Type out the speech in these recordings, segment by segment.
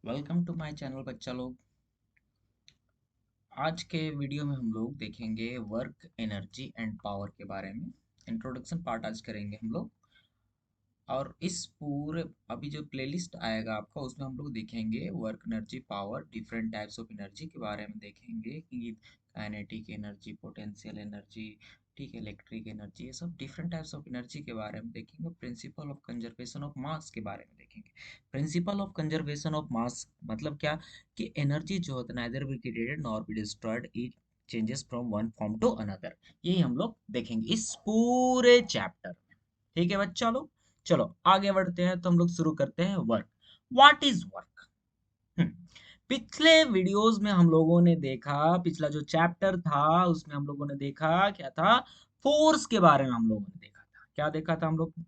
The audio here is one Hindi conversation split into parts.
वेलकम टू माय चैनल बच्चा लोग। आज के वीडियो में हम लोग देखेंगे वर्क एनर्जी एंड पावर के बारे में। इंट्रोडक्शन पार्ट आज करेंगे हम लोग, और इस पूरे अभी जो प्लेलिस्ट आएगा आपका उसमें हम लोग देखेंगे work energy power, different types of energy के बारे में देखेंगे कि काइनेटिक एनर्जी, पोटेंशियल एनर्जी, ठीक है, इलेक्ट्रिक एनर्जी, ये सब डिफरेंट टाइप्स ऑफ एनर्जी के बारे में देखेंगे। Principle of conservation of mass के बारे में देखेंगे। Principle of conservation of mass मतलब क्या, कि एनर्जी जो होता है neither be created nor be destroyed, it changes from one form to another. यही हम लोग देखेंगे इस पूरे चैप्टर में। ठीक है बच्चा लोग, चलो आगे बढ़ते हैं। तो हम लोग शुरू करते हैं वर्क। What is work? पिछले वीडियोस में हम लोगों ने देखा, पिछला जो चैप्टर था उसमें हम लोगों ने देखा क्या था, फोर्स के बारे में हम लोगों ने देखा था। क्या देखा था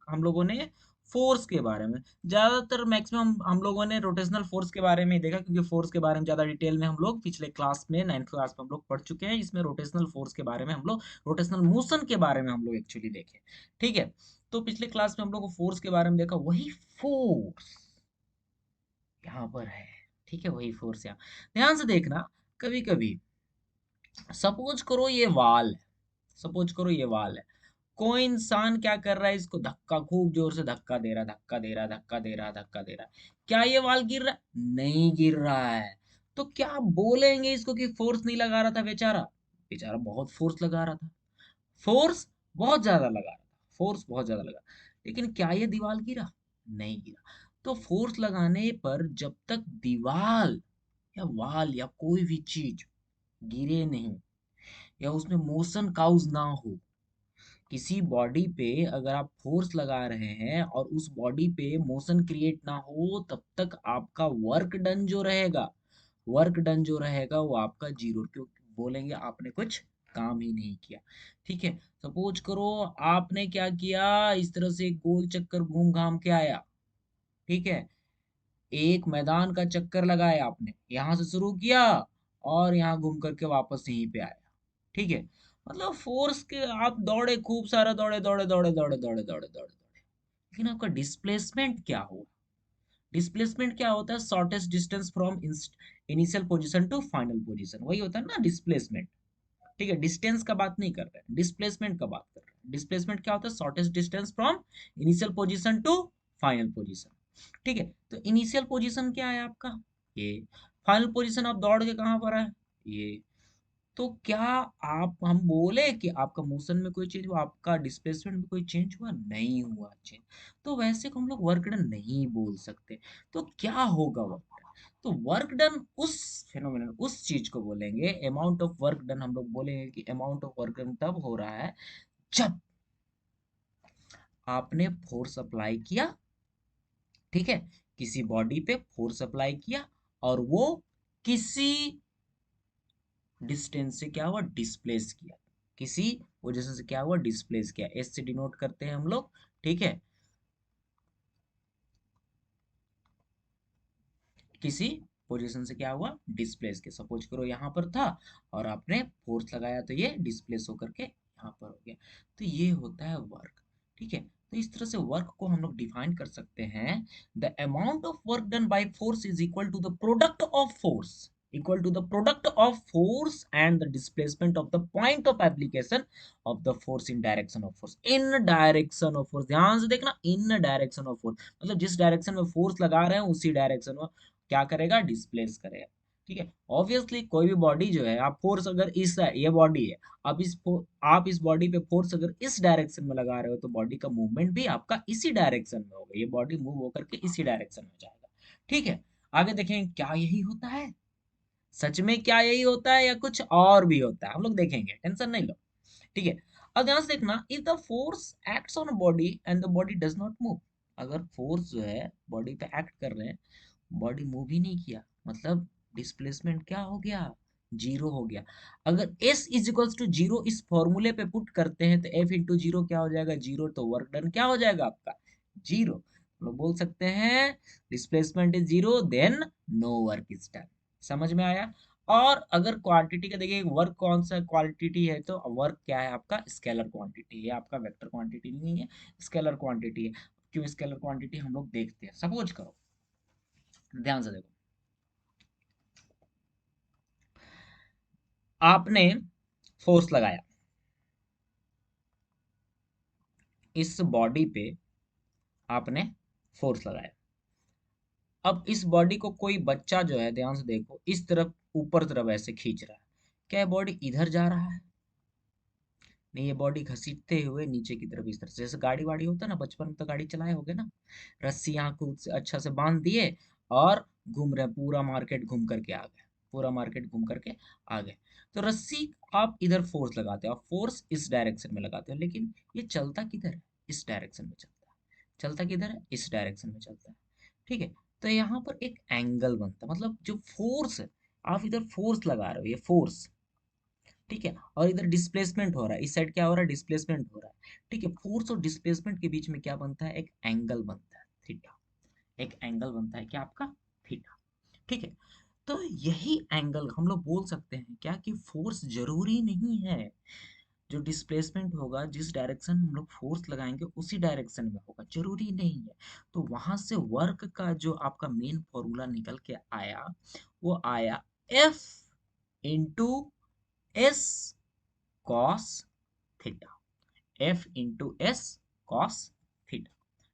हम लोगों ने? फोर्स के बारे में। ज्यादातर मैक्सिमम हम लोगों ने रोटेशनल फोर्स के बारे में ही देखा, क्योंकि फोर्स के बारे में ज्यादा डिटेल में हम लोग पिछले क्लास में 9th क्लास में हम लोग पढ़ चुके हैं। इसमें रोटेशनल फोर्स के बारे में हम लोग, रोटेशनल मोशन के बारे में हम लोग एक्चुअली देखे। ठीक है, तो पिछले क्लास में हम लोग को फोर्स के बारे में देखा। वही फोर्स यहाँ पर है। ठीक है, वही फोर्स यहाँ ध्यान से देखना। कभी कभी सपोज करो ये वाल है, सपोज करो ये वाल है। कोई इंसान क्या कर रहा है, इसको धक्का, खूब जोर से धक्का दे रहा, धक्का दे रहा, धक्का दे रहा, धक्का दे रहा। क्या ये वाल गिर रहा है? नहीं गिर रहा है। तो क्या आप बोलेंगे इसको कि फोर्स नहीं लगा रहा था बेचारा? बेचारा बहुत फोर्स लगा रहा था, फोर्स बहुत ज्यादा लगा रहा था, फोर्स बहुत ज्यादा लगा। लेकिन क्या ये दीवार गिरा? नहीं गिरा। तो फोर्स लगाने पर जब तक दीवार या वाल या कोई भी चीज गिरे नहीं, या उसमें मोशन काउज ना हो, किसी बॉडी पे अगर आप फोर्स लगा रहे हैं और उस बॉडी पे मोशन क्रिएट ना हो, तब तक आपका वर्क डन जो रहेगा, वर्क डन जो रहेगा वो आपका जीरो। क्यों? बोलेंगे आपने कुछ काम ही नहीं किया। ठीक है, सपोज करो आपने क्या किया, इस तरह से गोल चक्कर घूम घाम के आया। ठीक है, एक मैदान का चक्कर लगाया आपने, यहां से शुरू किया और यहाँ घूम करके वापस यहीं पे आया। ठीक है, मतलब फोर्स के आप दौड़े, खूब सारा दौड़े दौड़े दौड़े दौड़े दौड़े दौड़े दौड़े दौड़े, लेकिन आपका डिस्प्लेसमेंट क्या हुआ? डिस्प्लेसमेंट क्या होता है? Shortest distance from initial position to final position, वही होता है ना डिस्प्लेसमेंट। ठीक है, डिस्टेंस का बात नहीं कर रहे हैं, डिस्प्लेसमेंट का बात कर रहे हैं। डिस्प्लेसमेंट क्या होता है? Shortest distance from initial position to final position. ठीक है, तो इनिशियल पोजीशन क्या है आपका? ये। फाइनल पोजीशन आप दौड़ के कहां पर है? ये। तो क्या आप हम बोले कि आपका मोशन में कोई चेंज हुआ, आपका डिस्प्लेसमेंट में कोई चेंज हुआ? नहीं हुआ चेंज। तो वैसे को हम लोग वर्क डन नहीं बोल सकते। तो क्या होगा वर्क डन? तो वर्क डन उस फिनोमिनन, उस चीज को बोलेंगे, अमाउंट ऑफ वर्क डन हम लोग बोलेंगे कि अमाउंट ऑफ वर्क डन तब हो रहा है जब आपने फोर्स अप्लाई किया। ठीक है, किसी बॉडी पे फोर्स अप्लाई किया और वो किसी डिस्टेंस से क्या हुआ? डिस्प्लेस किया। किसी पोजीशन से क्या हुआ? डिस्प्लेस किया। एस से डिनोट करते हैं हम लोग। ठीक है, किसी पोजीशन से क्या हुआ? डिस्प्लेस के। सपोज करो यहाँ पर था और आपने फोर्स लगाया तो ये डिस्प्लेस होकर के यहाँ पर हो गया। तो ये होता है वर्क। ठीक है, तो इस तरह से वर्क को हम लोग डिफाइन कर सकते हैं। The amount of work done by force is equal to the product of force, equal to the product of force and the displacement of the point of application of the force in direction of force, in direction of force। ध्यान से देखना, in direction of force मतलब जिस डायरेक्शन में फोर्स लगा रहे हैं उसी डायरेक्शन में क्या करेगा? डिस्प्लेस करेगा। ठीक है, ऑब्वियसली कोई भी बॉडी जो है, आप फोर्स अगर इस, ये बॉडी है, आप इस बॉडी पे फोर्स अगर इस डायरेक्शन में लगा रहे हो तो बॉडी का मूवमेंट भी आपका इसी डायरेक्शन में होगा। ये बॉडी मूव होकर के इसी डायरेक्शन में जाएगा। ठीक है, आगे देखें क्या यही होता है? सच में क्या यही होता है या कुछ और भी होता है? हम लोग देखेंगे, टेंशन नहीं लो। ठीक है, अब ध्यान से देखना, if the force acts on body and the body does not move, अगर फोर्स जो है बॉडी पे एक्ट कर रहे हैं, बॉडी मूव ही नहीं किया, मतलब डिस्प्लेसमेंट क्या हो गया? जीरो हो गया। अगर S is equals to zero इस फॉर्मूले पे पुट करते हैं तो F इंटू जीरो क्या हो जाएगा? जीरो। तो वर्क डन क्या हो जाएगा आपका? जीरो। हम लोग बोल सकते हैं displacement is zero, then no work is done. समझ में आया? और अगर क्वांटिटी का देखिए, वर्क कौन सा क्वांटिटी है, तो वर्क क्या है आपका? स्केलर क्वांटिटी है, आपका वेक्टर क्वांटिटी नहीं है, स्केलर क्वांटिटी है। क्यों स्केलर क्वांटिटी हम लोग देखते हैं। सपोज करो, ध्यान से देखो, आपने फोर्स लगाया इस बॉडी पे, आपने फोर्स लगाया। अब इस बॉडी को कोई बच्चा जो है, ध्यान से देखो, इस तरफ ऊपर तरफ ऐसे खींच रहा है, क्या बॉडी इधर जा रहा है? नहीं, ये बॉडी घसीटते हुए नीचे की तरफ इस तरह से, जैसे गाड़ी वाड़ी होता है ना, बचपन में तो गाड़ी चलाए होगे ना, रस्सी यहाँ को अच्छा से बांध दिए और घूम रहे, पूरा मार्केट घूम करके आ गए, पूरा मार्केट घूम करके आ गए। तो रस्सी आप इधर फोर्स लगाते हो, आप फोर्स इस डायरेक्शन में लगाते हो, लेकिन ये चलता किधर है? इस डायरेक्शन में चलता है। चलता किधर है? इस डायरेक्शन में चलता है। ठीक है, तो यहाँ पर एक एंगल बनता है, मतलब जो फोर्स है, आप इधर फोर्स लगा रहे हो, ये फोर्स, ठीक है, और इधर डिस्प्लेसमेंट हो रहा है, इस साइड क्या हो रहा है? डिस्प्लेसमेंट हो रहा है। ठीक है, फोर्स और डिस्प्लेसमेंट के बीच में क्या बनता है? एक एंगल बनता है, थीटा। एक एंगल बनता है क्या आपका? थीटा। ठीक है, तो यही एंगल हम लोग बोल सकते हैं क्या, कि फोर्स जरूरी नहीं है जो डिस्प्लेसमेंट होगा, जिस डायरेक्शन हम लोग फोर्स लगाएंगे उसी डायरेक्शन में होगा, जरूरी नहीं है। तो वहां से वर्क का जो आपका मेन फॉर्मूला निकल के आया, वो आया F into S cos theta. F into S cos theta.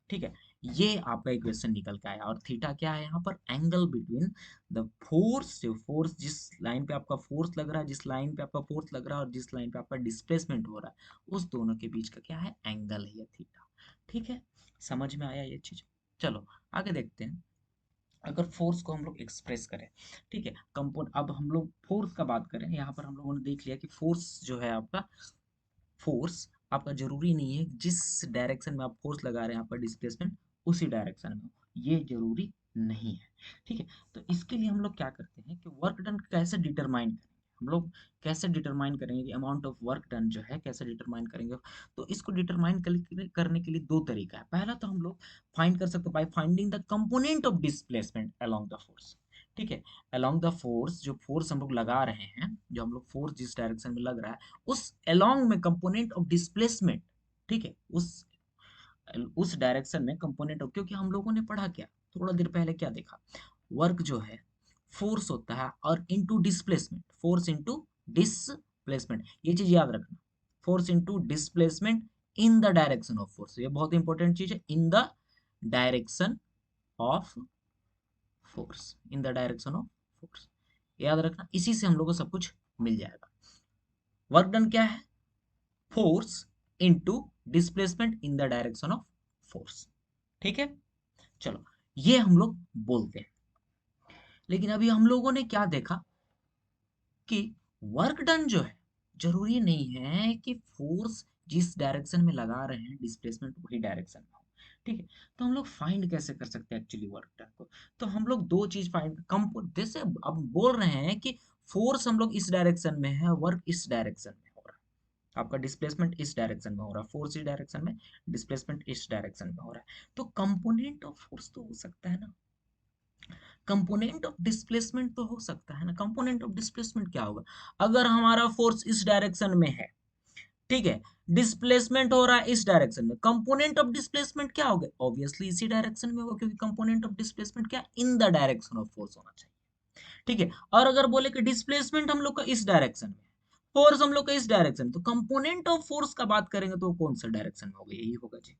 ठीक है, ये आपका इक्वेशन निकल के आया। और थीटा क्या है यहाँ पर? एंगल बिटवीन द फोर्स, जो फोर्स जिस लाइन पे आपका फोर्स लग रहा है, जिस लाइन पे आपका फोर्स लग रहा है और जिस लाइन पे आपका डिस्प्लेसमेंट हो रहा है, उस दोनों के बीच का क्या है? एंगल है ये थीटा। ठीक है, समझ में आया ये चीज? चलो आगे देखते हैं। अगर फोर्स को हम लोग एक्सप्रेस करें, ठीक है, कंपाउंड, अब हम लोग फोर्स का बात करें, यहाँ पर हम लोगों ने देख लिया कि फोर्स जो है आपका, फोर्स आपका जरूरी नहीं है जिस डायरेक्शन में आप फोर्स लगा रहे हैं आपका डिस्प्लेसमेंट उसी डायरेक्शन में हो, ये जरूरी नहीं है। ठीक है, तो इसके लिए हम लोग क्या करते हैं कि वर्क डन कैसे डिटरमाइन करेंगे, हम लोग कैसे डिटरमाइन करेंगे कि अमाउंट ऑफ वर्क डन जो है कैसे डिटरमाइन करेंगे। तो इसको डिटरमाइन करने के लिए दो तरीका है। पहला तो हम लोग फाइंड कर सकते हैं by finding the component of displacement along the force. ठीक है, अलोंग द फोर्स, जो फोर्स हम लोग लगा रहे हैं, जो हम लोग फोर्स जिस डायरेक्शन में लग रहा है, उस अलोंग में कंपोनेंट ऑफ डिस्प्लेसमेंट, ठीक है, उस डायरेक्शन में कंपोनेंट ऑफ, क्योंकि हम लोगों ने पढ़ा क्या, थोड़ा देर पहले क्या देखा, वर्क जो है फोर्स होता है और into displacement, force into displacement, ये चीज याद रखना, force into displacement in the direction of force, ये बहुत इंपॉर्टेंट चीज है, इन the direction of force, in the direction of force, याद रखना, इसी से हम लोग को सब कुछ मिल जाएगा। वर्क डन क्या है? Force into displacement in the direction of force. ठीक है, चलो ये हम लोग बोलते हैं। लेकिन अभी हम लोगों ने क्या देखा कि वर्क डन जो है, जरूरी नहीं है कि फोर्स जिस डायरेक्शन में लगा रहे हैं डिस्प्लेसमेंट वही डायरेक्शन में हो। ठीक है, तो हम लोग फाइंड कैसे कर सकते हैं एक्चुअली वर्क डन को? तो हम लोग दो चीज फाइंड, कंपो जैसे अब बोल रहे हैं कि फोर्स हम लोग इस डायरेक्शन में है, वर्क इस डायरेक्शन में हो रहा है, आपका डिस्प्लेसमेंट इस डायरेक्शन में हो रहा है, फोर्स इस डायरेक्शन में, डिस्प्लेसमेंट इस डायरेक्शन में हो रहा है, तो कंपोनेंट ऑफ फोर्स तो हो सकता है ना, कंपोनेंट ऑफ डिस्प्लेसमेंट तो हो सकता है ना। कंपोनेंट ऑफ डिस्प्लेसमेंट क्या होगा? अगर हमारा फोर्स इस डायरेक्शन में है, ठीक है, डिस्प्लेसमेंट हो रहा है इस डायरेक्शन में, कंपोनेंट ऑफ डिस्प्लेसमेंट क्या होगा? ऑब्वियसली इसी डायरेक्शन में होगा, क्योंकि कंपोनेंट ऑफ डिस्प्लेसमेंट क्या, इन द डायरेक्शन ऑफ फोर्स होना चाहिए। ठीक है, और अगर बोले कि डिस्प्लेसमेंट हम लोग का इस डायरेक्शन में, फोर्स हम लोग का इस डायरेक्शन, तो कंपोनेंट ऑफ फोर्स का बात करेंगे तो कौन सा डायरेक्शन में होगा? यही होगा जी,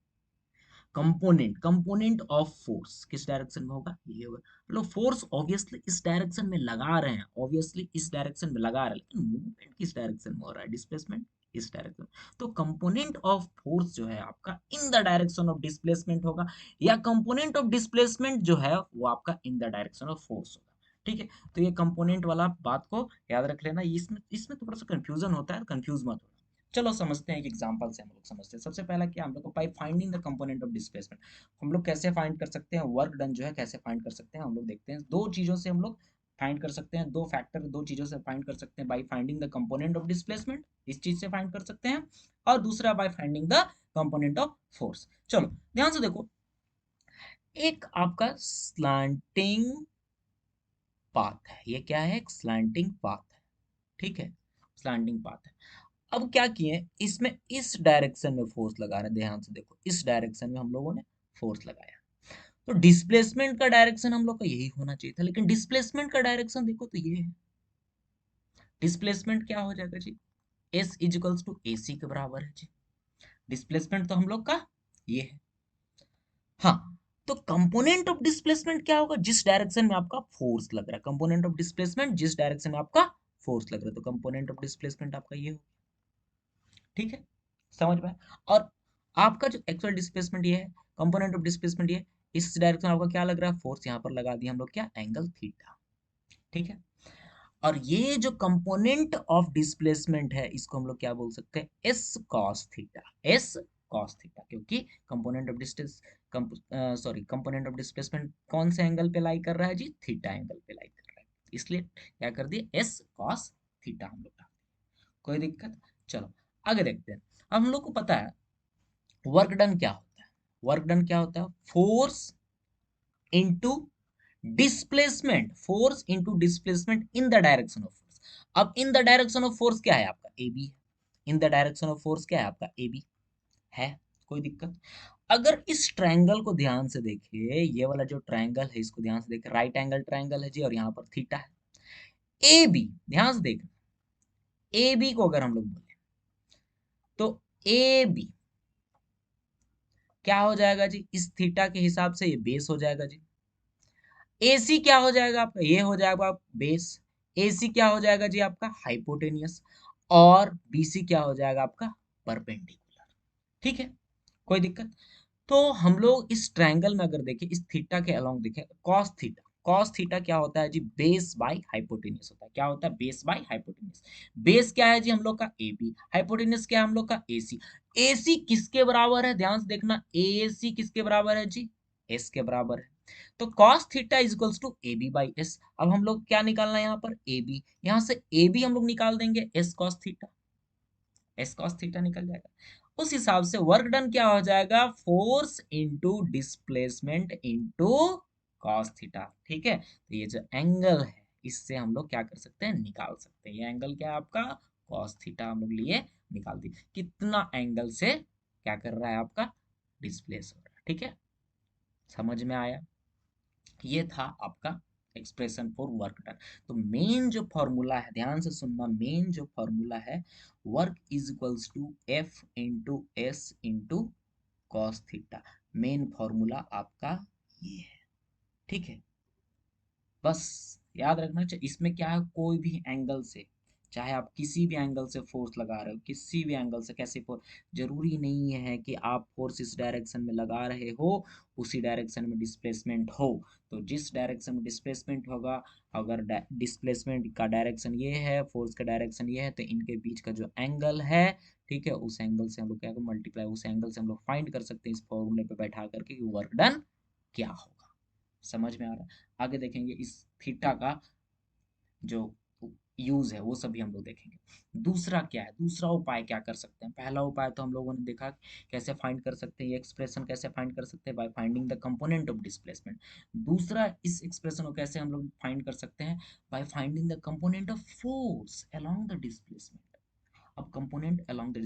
कंपोनेंट, कंपोनेंट ऑफ फोर्स किस डायरेक्शन में होगा? ये होगा। मतलब फोर्स ऑब्वियसली इस डायरेक्शन में लगा रहे हैं, ऑब्वियसली इस डायरेक्शन में लगा रहे हैं, लेकिन मूवमेंट किस डायरेक्शन में हो रहा है? डिस्प्लेसमेंट इस डायरेक्शन। तो कंपोनेंट ऑफ फोर्स जो है आपका इन द डायरेक्शन ऑफ डिस्प्लेसमेंट होगा, या कंपोनेंट ऑफ डिस्प्लेसमेंट जो है वो आपका इन द डायरेक्शन ऑफ फोर्स होगा। ठीक है, तो ये कंपोनेंट वाला बात को याद रख लेना, इसमें इसमें थोड़ा सा कंफ्यूजन होता है, कंफ्यूज मत होना। चलो समझते हैं, एक एग्जांपल से हम लोग समझते हैं। सबसे पहला क्या हम लोग को, by finding the component of displacement, हम लोग कैसे फाइंड कर सकते हैं वर्क डन जो है, कैसे फाइंड कर सकते हैं हम लोग देखते हैं। दो चीजों से हम लोग फाइंड कर सकते हैं, दो फैक्टर, दो चीजों से फाइंड कर सकते हैं। By finding the component of displacement, इस चीज से फाइंड कर सकते हैं, और दूसरा by finding the component of force. चलो ध्यान से देखो, एक आपका स्लैंटिंग पाथ है, ये क्या है? एक स्लैंटिंग पाथ है। ठीक है, स्लैंटिंग पाथ है। अब क्या किए, इसमें इस डायरेक्शन में फोर्स लगा रहे हैं, ध्यान से देखो, इस डायरेक्शन में हम लोगों ने फोर्स लगाया। तो डिस्प्लेसमेंट का डायरेक्शन हम लोग का यही होना चाहिए था, लेकिन डिस्प्लेसमेंट का डायरेक्शन देखो तो ये है। डिस्प्लेसमेंट क्या हो जाएगा जी, एस इजिकल्स टू ए सी के बराबर है जी। डिस्प्लेसमेंट तो हम लोग का ये है। हाँ, तो कंपोनेंट ऑफ डिस्प्लेसमेंट क्या होगा, जिस डायरेक्शन में आपका फोर्स लग रहा है। कंपोनेंट ऑफ डिस्प्लेसमेंट जिस डायरेक्शन में आपका फोर्स लग रहा है, तो कंपोनेंट ऑफ डिस्प्लेसमेंट आपका ये हो। ठीक है, समझ में। और आपका जो एक्चुअल डिस्प्लेसमेंट ये है, कंपोनेंट ऑफ डिस्प्लेसमेंट ये, इस डायरेक्शन में आपका क्या लग रहा है, फोर्स यहाँ पर लगा दिया हम लोग, क्या, एंगल थीटा। ठीक है, और ये जो कंपोनेंट ऑफ डिस्प्लेसमेंट है, इसको हम लोग क्या बोल सकते हैं, S cos theta. S cos theta, क्योंकि component of distance, component of displacement कौन से एंगल पे लाई कर रहा है जी, थीटा एंगल पे लाई कर रहा है, इसलिए क्या कर दिए, एस कॉस थीटा हम लोग का। कोई दिक्कत, चलो आगे देखते हैं। अब हम लोग को पता है वर्क डन क्या होता है। वर्क डन क्या होता है, force into displacement, force into displacement in the direction of force. अब in the direction of force क्या है आपका, A B. In the direction of force क्या है आपका, ए बी है। कोई दिक्कत, अगर इस ट्रायंगल को ध्यान से देखिए, ये वाला जो ट्रायंगल है इसको ध्यान से देखिए, राइट एंगल ट्रायंगल है जी, और यहाँ पर थीटा है। ए बी, ध्यान से देखना, ए बी को अगर हम लोग बोले तो ए बी क्या हो जाएगा जी, इस थीटा के हिसाब से ये बेस हो जाएगा जी। एसी क्या हो जाएगा आपका, ये हो जाएगा बेस। एसी क्या हो जाएगा जी आपका, हाइपोटेनियस। और बीसी क्या हो जाएगा आपका, परपेंडिकुलर। ठीक है, कोई दिक्कत। तो हम लोग इस ट्रायंगल में अगर देखें, इस थीटा के अलोंग देखें, कॉस थीटा, कॉस थीटा क्या होता है जी, बेस बाय हाइपोटेन्यूज होता है। क्या होता है, बेस बाय हाइपोटेन्यूज। बेस क्या है जी हम लोग का, ए बी। हाइपोटेन्यूज क्या है हम लोग का, ए सी। ए सी किसके बराबर है, ध्यान से देखना, ए सी किसके बराबर है जी, एस के बराबर है। तो cos theta is equals to A B by S. अब हम लोग क्या निकालना है यहाँ पर, ए बी। यहाँ से ए बी हम लोग निकाल देंगे, S cos theta. S cos theta निकल जाएगा। उस हिसाब से वर्क डन क्या हो जाएगा, force into displacement into cos theta. ठीक है, तो ये जो एंगल है, इससे हम लोग क्या कर सकते हैं, निकाल सकते हैं। ये एंगल क्या है आपका, कॉस थीटा हम लोग लिए, निकाल दी। कितना एंगल से क्या कर रहा है आपका, डिस्प्लेस हो रहा है। ठीक है, समझ में आया। ये था आपका एक्सप्रेशन फॉर वर्क डन। तो मेन जो फॉर्मूला है, ध्यान से सुनना, मेन जो फॉर्मूला है, work is equals to F into S into cos theta. Main formula आपका ये है। ठीक है, बस याद रखना चाहिए, इसमें क्या है, कोई भी एंगल से, चाहे आप किसी भी एंगल से फोर्स लगा रहे हो, किसी भी एंगल से कैसे फोर्स, जरूरी नहीं है कि आप फोर्स इस डायरेक्शन में लगा रहे हो उसी डायरेक्शन में डिस्प्लेसमेंट हो। तो जिस डायरेक्शन में डिस्प्लेसमेंट होगा, अगर डिस्प्लेसमेंट का डायरेक्शन ये है, फोर्स का डायरेक्शन ये है, तो इनके बीच का जो एंगल है, ठीक है, उस एंगल से हम लोग क्या मल्टीप्लाई, उस एंगल से हम लोग फाइंड कर सकते हैं इस फॉर्मूले पे बैठा करके कि वर्क डन क्या होगा। समझ में आ रहा है। आगे देखेंगे इस थीटा का जो यूज है वो सभी हम लोग देखेंगे। दूसरा क्या है, दूसरा उपाय क्या कर सकते हैं। पहला उपाय तो हम लोगों ने देखा कैसे फाइंड कर सकते हैं, ये एक्सप्रेशन कैसे फाइंड कर सकते हैं, by finding the component of displacement. दूसरा, इस एक्सप्रेशन को कैसे हम लोग फाइंड कर सकते हैं, by finding the component of force along the displacement. अब कंपोनेंट अलोंग द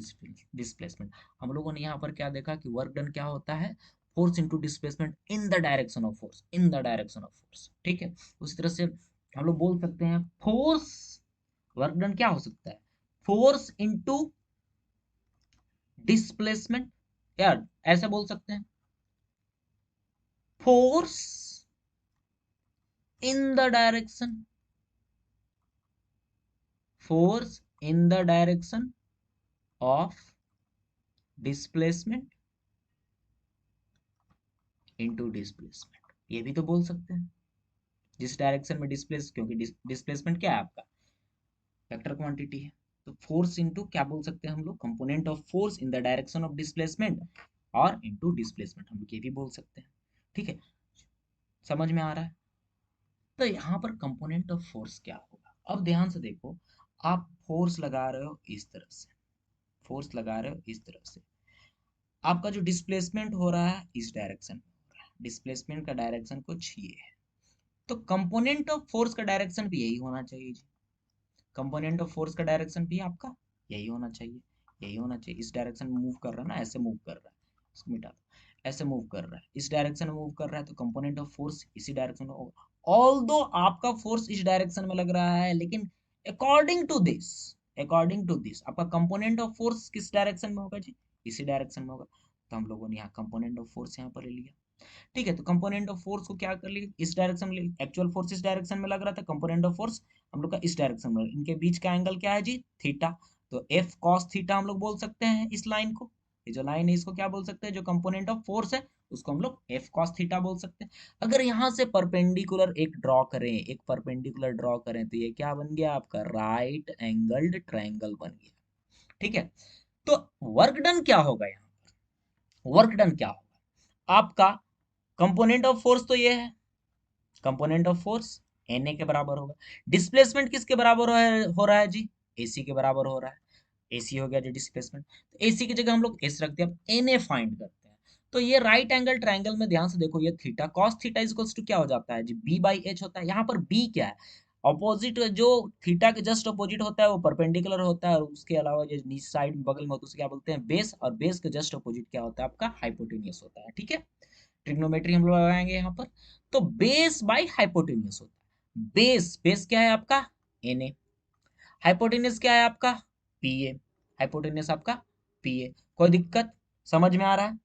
डिस्प्लेसमेंट, हम लोगों ने यहाँ पर क्या देखा कि वर्क डन क्या होता है, force into displacement in the direction of force, in the direction of force. ठीक है, उसी तरह से हम लोग बोल सकते हैं फोर्स, वर्क डन क्या हो सकता है, फोर्स इनटू डिस्प्लेसमेंट, यार ऐसे बोल सकते हैं, force in the direction, force in the direction of displacement into displacement, ये भी तो बोल सकते हैं। जिस डायरेक्शन में डिस्प्लेस, क्योंकि डिस्प्लेसमेंट क्या है आपका, वेक्टर क्वांटिटी है। तो फोर्स इनटू क्या बोल सकते हैं हम लोग, component of force in the direction of displacement, और इनटू डिस्प्लेसमेंट हम लोग ये भी बोल सकते हैं। ठीक है, समझ में आ रहा है। तो यहाँ पर कंपोनेंट ऑफ फोर्स क्या होगा, अब ध्यान से देखो, आप फोर्स लगा रहे हो इस तरह से, फोर्स लगा रहे हो इस तरह से, आपका जो डिस्प्लेसमेंट हो रहा है इस डायरेक्शन में हो रहा है, डिस्प्लेसमेंट का डायरेक्शन कुछ ये है। तो कंपोनेंट ऑफ फोर्स का डायरेक्शन भी यही होना चाहिए जी। कंपोनेंट ऑफ फोर्स का डायरेक्शन भी आपका यही होना चाहिए, यही होना चाहिए। इस डायरेक्शन में मूव कर रहा है ना, ऐसे मूव कर रहा है, इसको मिटा दो। ऐसे मूव कर रहा है, इस डायरेक्शन में मूव कर रहा है, तो कंपोनेंट ऑफ फोर्स इसी डायरेक्शन में होगा। ऑल दो आपका फोर्स इस डायरेक्शन में लग रहा है, लेकिन according to this, according to this आपका कंपोनेंट ऑफ फोर्स किस डायरेक्शन में होगा जी, इसी डायरेक्शन में होगा। तो हम लोगों ने यहाँ कंपोनेंट ऑफ फोर्स यहाँ पर ले लिया। ठीक है, तो कंपोनेंट ऑफ फोर्स को क्या कर लिए, इस डायरेक्शन में, एक्चुअल फोर्स इस डायरेक्शन में लग रहा था, कंपोनेंट ऑफ फोर्स हम लोग का इस डायरेक्शन में, इनके बीच का एंगल क्या है जी, थीटा। तो एफ कॉस थीटा हम लोग बोल सकते हैं इस लाइन को, ये जो लाइन है इसको क्या बोल सकते हैं, जो कंपोनेंट ऑफ फोर्स है उसको हम लोग एफ कॉस थीटा बोल सकते हैं। अगर यहाँ से परपेंडिकुलर एक ड्रॉ करें, एक परपेंडिकुलर ड्रॉ करें, तो ये क्या बन गया आपका, राइट एंगल्ड ट्रायंगल बन गया। ठीक है, तो वर्क डन क्या होगा यहाँ, वर्क डन क्या होगा आपका, कंपोनेंट ऑफ फोर्स तो ये है, कंपोनेंट ऑफ फोर्स Na के बराबर होगा। डिस्प्लेसमेंट किसके बराबर हो रहा है जी, AC के बराबर हो रहा है। AC हो गया जी डिस्प्लेसमेंट, तो AC की जगह हम लोग S रखते हैं, अब Na फाइंड करते हैं। तो ये राइट एंगल ट्रायंगल में ध्यान से देखो, ये theta cos theta equals to क्या हो जाता है जी, B/H होता है। यहाँ पर B क्या है, अपोजिट, जो थीटा के जस्ट अपोजिट होता है वो परपेंडिकुलर होता है, और उसके अलावा जो नीचे साइड बगल में होता है उसे क्या बोलते हैं, बेस, और बेस के जस्ट अपोजिट क्या होता है आपका, हाइपोटेन्यूस होता है। ठीक है, ट्रिग्नोमेट्री हम लोग लगाएंगे यहाँ पर, तो बेस बाय हाइपोटेन्यूस होता है। बेस, बेस क्या है आपका, Na, हाइपोटेन्यूस क्या है आपका, Pa, हाइपोटेन्यूस आपका Pa। कोई दिक्कत, समझ में आ रहा है,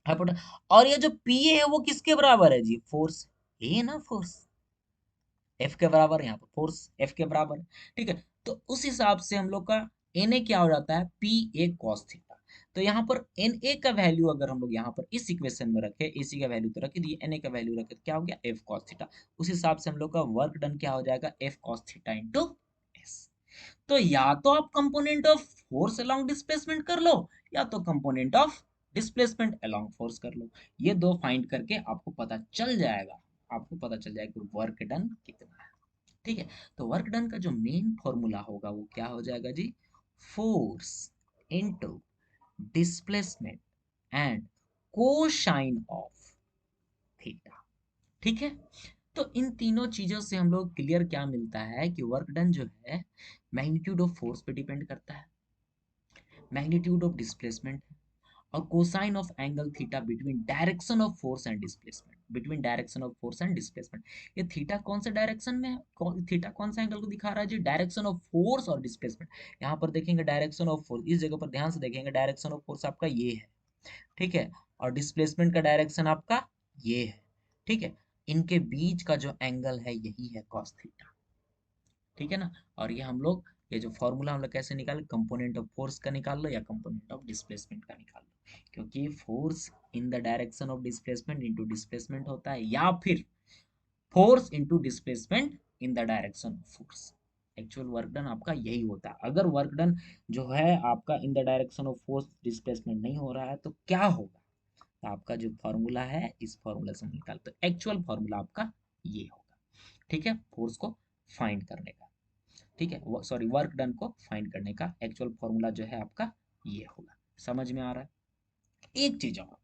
हाइपोटेन, और ये जो Pa है वो किसके बराबर है जी, फोर्स, ए ना फोर्स, एफ के बराबर, यहाँ पर फोर्स एफ के बराबर है। ठीक है, तो उस हिसाब से हम लोग का Na क्या हो जाता है, Pa cos थीटा। तो यहाँ पर Na का वैल्यू अगर हम लोग यहाँ पर इस इक्वेशन में रखे, AC का वैल्यू तो रख दिए, Na का वैल्यू रखे तो क्या हो गया, F cos थीटा। उस हिसाब से हम लोग का वर्क डन क्या हो जाएगा, F cos theta into S। तो या तो आप component of force along displacement कर लो, या तो component of displacement along force कर लो। ये दो फाइंड करके आपको पता चल जाएगा, आपको पता चल जाएगा कि वर्क डन कितना है। ठीक है, तो वर्क डन का जो मेन फॉर्मूला होगा वो क्या हो जाएगा जी, force into displacement and cosine of theta. ठीक है, तो इन तीनों चीजों से हम लोग क्लियर क्या मिलता है कि वर्क डन जो है मैग्नीट्यूड ऑफ फोर्स पे डिपेंड करता है, मैग्नीट्यूड ऑफ डिस्प्लेसमेंट, और cosine of angle theta between direction of force and displacement, between direction of force and displacement. ये थीटा कौन सा डायरेक्शन में है, थीटा कौन सा एंगल को दिखा रहा है जी, डायरेक्शन ऑफ फोर्स और डिस्प्लेसमेंट। यहाँ पर देखेंगे डायरेक्शन ऑफ फोर्स, इस जगह पर ध्यान से देखेंगे, डायरेक्शन ऑफ फोर्स आपका ये है, ठीक है, और डिस्प्लेसमेंट का डायरेक्शन आपका ये है। ठीक है, इनके बीच का जो एंगल है यही है कॉस थीटा। ठीक है ना, और ये हम लोग, ये जो फॉर्मूला हम लोग कैसे निकाले, कंपोनेंट ऑफ फोर्स का निकाल लो या कंपोनेंट ऑफ डिस्प्लेसमेंट का निकाल लो, क्योंकि force in the direction of displacement into displacement होता है, या फिर force into displacement in the direction of force. Actual work done आपका यही होता है। अगर वर्क डन जो है आपका इन the direction of force displacement नहीं हो रहा है तो क्या होगा, तो आपका जो फॉर्मूला है इस फॉर्मूला से हम निकालते हैं, एक्चुअल फॉर्मूला आपका ये होगा। ठीक है, फोर्स को फाइंड करने का, ठीक है, सॉरी वर्क डन को फाइंड करने का एक्चुअल फॉर्मूला जो है आपका ये होगा। समझ में आ रहा है, एक चीज और,